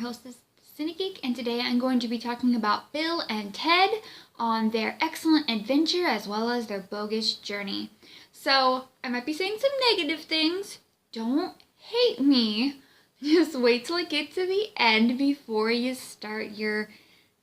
hostess, Cinegeek, and today I'm going to be talking about Bill and Ted on their excellent adventure as well as their bogus journey. So, I might be saying some negative things. Don't hate me. Just wait till it gets to the end before you start your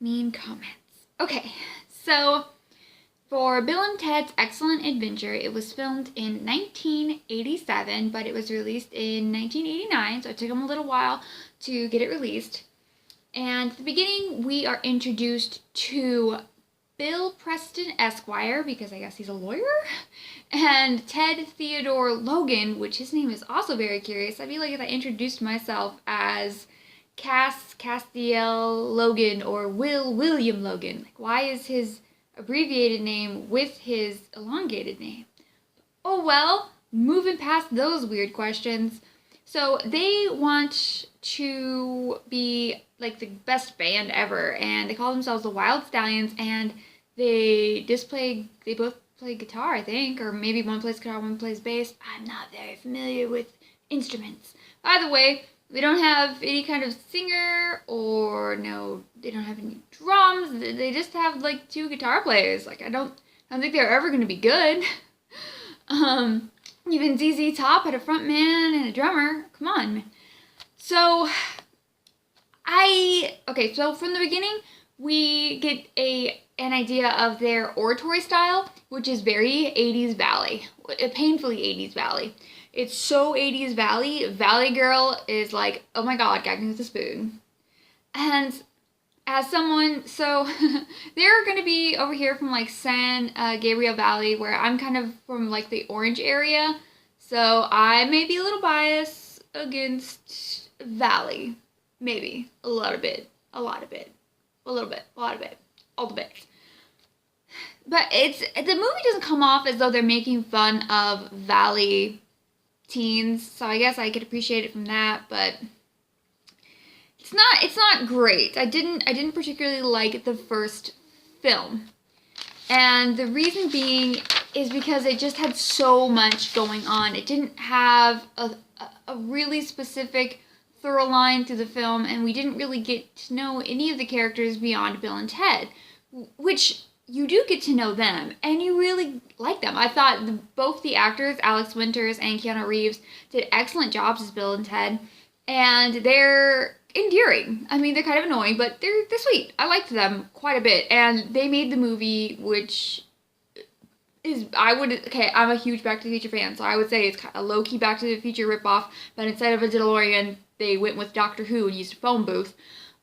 mean comments. Okay, so for Bill and Ted's Excellent Adventure, it was filmed in 1987, but it was released in 1989, so it took them a little while to get it released. And at the beginning, we are introduced to Bill Preston Esquire, because I guess he's a lawyer, and Ted Theodore Logan, which his name is also very curious. I feel like if I introduced myself as Castiel Logan or William Logan, like why is his abbreviated name with his elongated name? Oh well, moving past those weird questions. So they want to be like the best band ever, and they call themselves the Wild Stallions, and they both play guitar, I think, or maybe one plays guitar, one plays bass. I'm not very familiar with instruments. By the way, we don't have any kind of singer, or they don't have any drums. They just have like two guitar players. Like I don't think they're ever going to be good. Even ZZ Top had a front man and a drummer. Come on. So from the beginning, we get an idea of their oratory style, which is very 80s Valley, painfully 80s Valley. It's so 80s Valley. Valley Girl is like, oh my god, gagging with a spoon. And as someone, so they're going to be over here from like San Gabriel Valley, where I'm kind of from like the Orange area. So I may be a little biased against Valley. Maybe. A lot of bit. A little bit. All the bits. But the movie doesn't come off as though they're making fun of Valley teens, so I guess I could appreciate it from that, but it's not great. I didn't particularly like the first film. And the reason being is because it just had so much going on. It didn't have a really specific thorough line through the film, and we didn't really get to know any of the characters beyond Bill and Ted, which you do get to know them, and you really like them. I thought both the actors, Alex Winters and Keanu Reeves, did excellent jobs as Bill and Ted, and they're endearing. I mean, they're kind of annoying, but they're sweet. I liked them quite a bit, and they made the movie, which is, I'm a huge Back to the Future fan, so I would say it's kind of a low-key Back to the Future ripoff, but instead of a DeLorean, they went with Doctor Who and used a phone booth.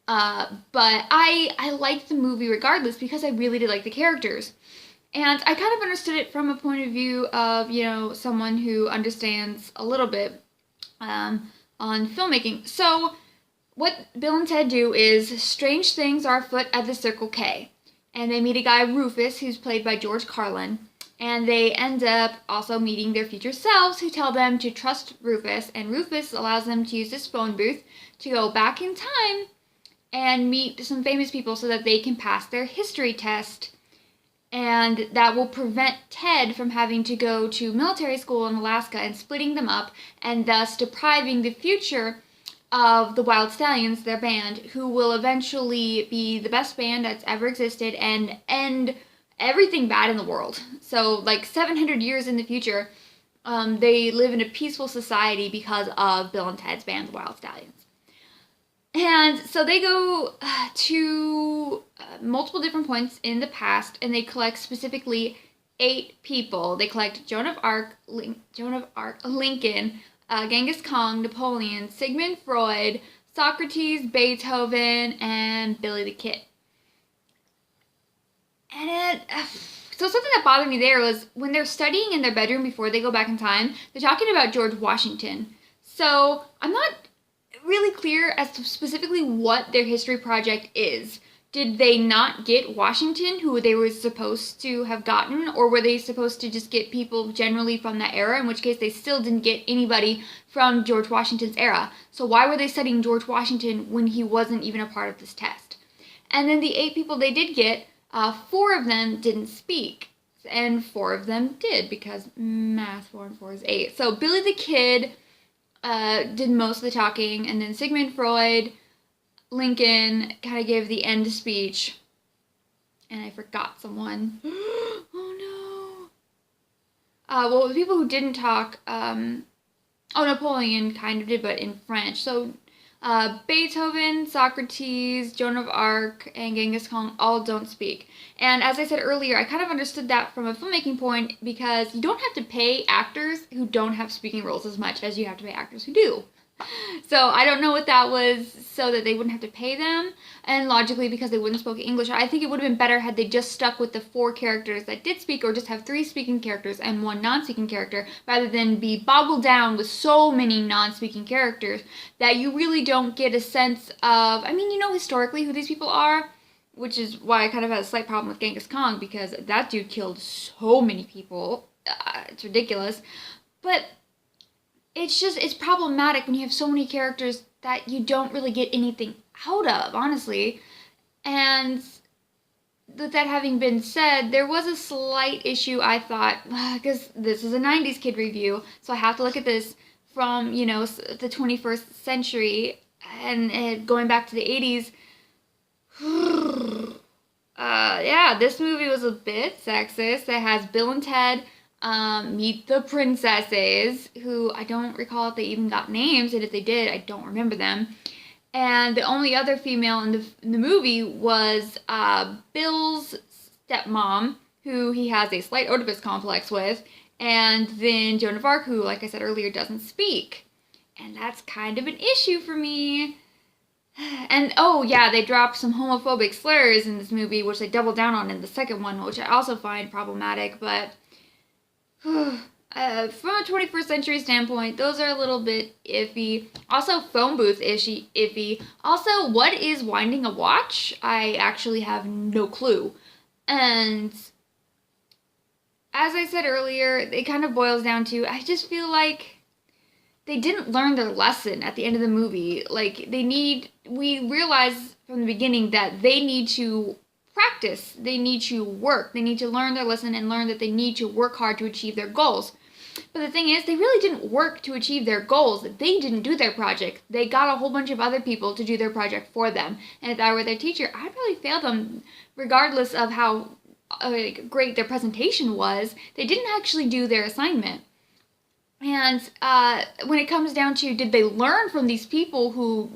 But I liked the movie regardless because I really did like the characters. And I kind of understood it from a point of view of, someone who understands a little bit on filmmaking. So what Bill and Ted do is strange things are afoot at the Circle K. And they meet a guy, Rufus, who's played by George Carlin. And they end up also meeting their future selves who tell them to trust Rufus. And Rufus allows them to use this phone booth to go back in time and meet some famous people so that they can pass their history test. And that will prevent Ted from having to go to military school in Alaska and splitting them up, and thus depriving the future of the Wild Stallions, their band, who will eventually be the best band that's ever existed and end everything bad in the world. So, like 700 years in the future, they live in a peaceful society because of Bill and Ted's band, the Wild Stallions. And so they go to multiple different points in the past, and they collect specifically 8 people. They collect Joan of Arc, Lincoln, Genghis Khan, Napoleon, Sigmund Freud, Socrates, Beethoven, and Billy the Kid. And so something that bothered me there was when they're studying in their bedroom before they go back in time, they're talking about George Washington. So I'm not really clear as to specifically what their history project is. Did they not get Washington, who they were supposed to have gotten, or were they supposed to just get people generally from that era, in which case they still didn't get anybody from George Washington's era? So why were they studying George Washington when he wasn't even a part of this test? And then the 8 people they did get, 4 of them didn't speak, and 4 of them did, because math, 4 and 4 is 8. So Billy the Kid did most of the talking, and then Sigmund Freud Lincoln kind of gave the end speech, and I forgot someone. Oh no. Well, the people who didn't talk, Napoleon kind of did, but in French. So, Beethoven, Socrates, Joan of Arc, and Genghis Khan all don't speak. And as I said earlier, I kind of understood that from a filmmaking point because you don't have to pay actors who don't have speaking roles as much as you have to pay actors who do. So I don't know what that was so that they wouldn't have to pay them, and logically because they wouldn't speak English. I think it would have been better had they just stuck with the 4 characters that did speak, or just have 3 speaking characters and 1 non-speaking character, rather than be boggled down with so many non-speaking characters that you really don't get a sense of, I mean, you know historically who these people are, which is why I kind of had a slight problem with Genghis Khan, because that dude killed so many people. It's ridiculous. But it's problematic when you have so many characters that you don't really get anything out of, honestly. And with that having been said, there was a slight issue, I thought, because this is a 90s kid review, so I have to look at this from, the 21st century, and going back to the 80s. Yeah, this movie was a bit sexist. It has Bill and Ted meet the princesses, who I don't recall if they even got names, and if they did, I don't remember them. And the only other female in the movie was Bill's stepmom, who he has a slight Oedipus complex with, and then Joan of Arc, who, like I said earlier, doesn't speak. And that's kind of an issue for me. And, oh yeah, they dropped some homophobic slurs in this movie, which they doubled down on in the second one, which I also find problematic, but from a 21st century standpoint, those are a little bit iffy. Also, phone booth iffy. Also, what is winding a watch? I actually have no clue. And as I said earlier, it kind of boils down to, I just feel like they didn't learn their lesson at the end of the movie. Like, we realize from the beginning that they need to practice, they need to work, they need to learn their lesson and learn that they need to work hard to achieve their goals. But the thing is, they really didn't work to achieve their goals. They didn't do their project. They got a whole bunch of other people to do their project for them. And if I were their teacher, I'd probably fail them regardless of how great their presentation was. They didn't actually do their assignment. And when it comes down to, did they learn from these people who,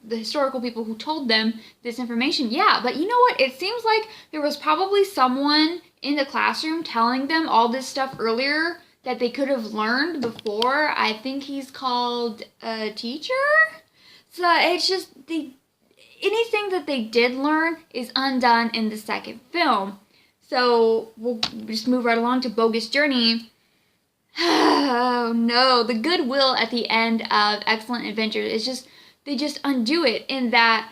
the historical people who told them this information? Yeah, but you know what? It seems like there was probably someone in the classroom telling them all this stuff earlier that they could have learned before. I think he's called a teacher. So it's just, anything that they did learn is undone in the second film. So we'll just move right along to Bogus Journey. Oh no, the goodwill at the end of Excellent Adventure is just, they just undo it in that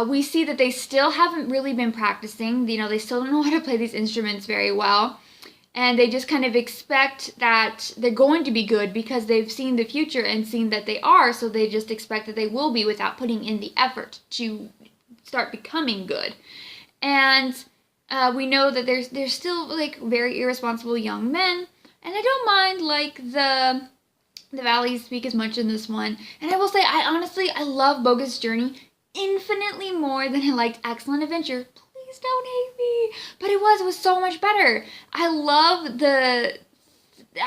we see that they still haven't really been practicing. They still don't know how to play these instruments very well. And they just kind of expect that they're going to be good because they've seen the future and seen that they are, so they just expect that they will be without putting in the effort to start becoming good. And we know that there's still like very irresponsible young men. And I don't mind, like, the valleys speak as much in this one. And I will say, I love Bogus Journey infinitely more than I liked Excellent Adventure. Please don't hate me. But it was so much better. I love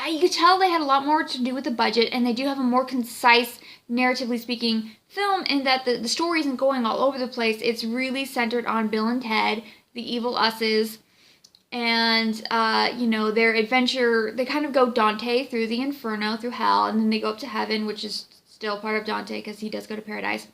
you could tell they had a lot more to do with the budget, and they do have a more concise, narratively speaking, film in that the story isn't going all over the place. It's really centered on Bill and Ted, the evil usses, and their adventure. They kind of go Dante through the inferno, through hell, and then they go up to heaven, which is still part of Dante because he does go to paradise.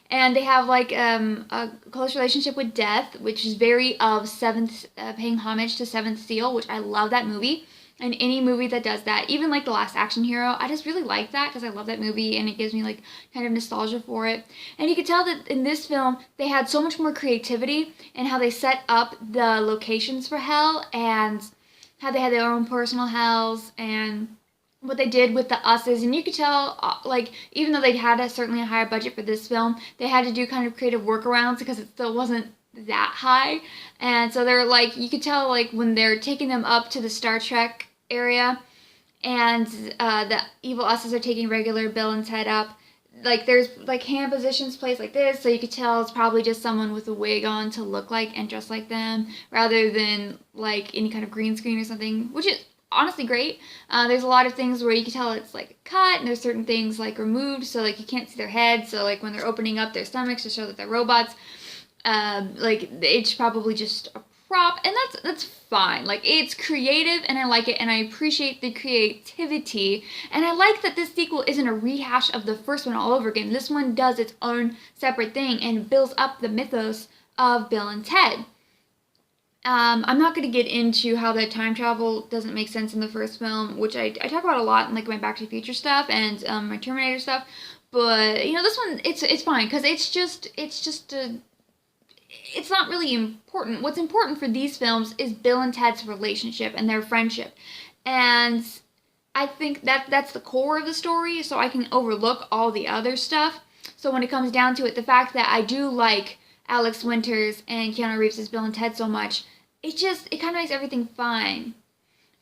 And they have like a close relationship with death, which is very of Seventh, paying homage to Seventh Seal, which I love that movie. And any movie that does that, even like The Last Action Hero, I just really like that because I love that movie and it gives me like kind of nostalgia for it. And you can tell that in this film, they had so much more creativity in how they set up the locations for hell and how they had their own personal hells and what they did with the us's. And you could tell, like, even though they had certainly a higher budget for this film, they had to do kind of creative workarounds because it still wasn't that high. And so they're like, you could tell like when they're taking them up to the Star Trek area and the evil us's are taking regular Bill and Ted up, like there's like hand positions placed like this, so you could tell it's probably just someone with a wig on to look like and dress like them, rather than like any kind of green screen or something, which is honestly great. There's a lot of things where you can tell it's like cut, and there's certain things like removed, so like you can't see their heads. So like when they're opening up their stomachs to show that they're robots, like it's probably just a prop, and that's fine. Like it's creative, and I like it, and I appreciate the creativity, and I like that this sequel isn't a rehash of the first one all over again. This one does its own separate thing and builds up the mythos of Bill and Ted. I'm not going to get into how that time travel doesn't make sense in the first film, which I talk about a lot in like my Back to the Future stuff and my Terminator stuff. But you know, this one it's fine because it's not really important. What's important for these films is Bill and Ted's relationship and their friendship, and I think that's the core of the story. So I can overlook all the other stuff. So when it comes down to it, the fact that I do like Alex Winters and Keanu Reeves as Bill and Ted so much, it kind of makes everything fine.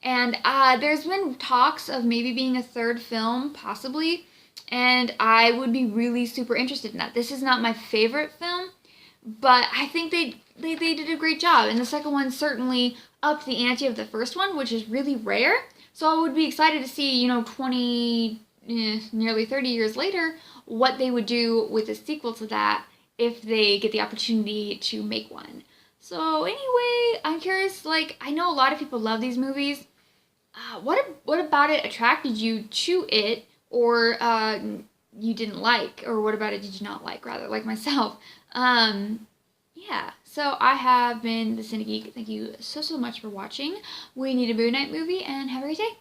And there's been talks of maybe being a third film, possibly, and I would be really super interested in that. This is not my favorite film, but I think they did a great job. And the second one certainly upped the ante of the first one, which is really rare. So I would be excited to see, 20, nearly 30 years later, what they would do with a sequel to that if they get the opportunity to make one. So anyway, I'm curious, like, I know a lot of people love these movies. What about it attracted you to it, or you didn't like, or what about it did you not like, rather, like myself? Yeah, so I have been the Cinegeek. Thank you so much for watching. We need a Moon Knight movie, and have a great day.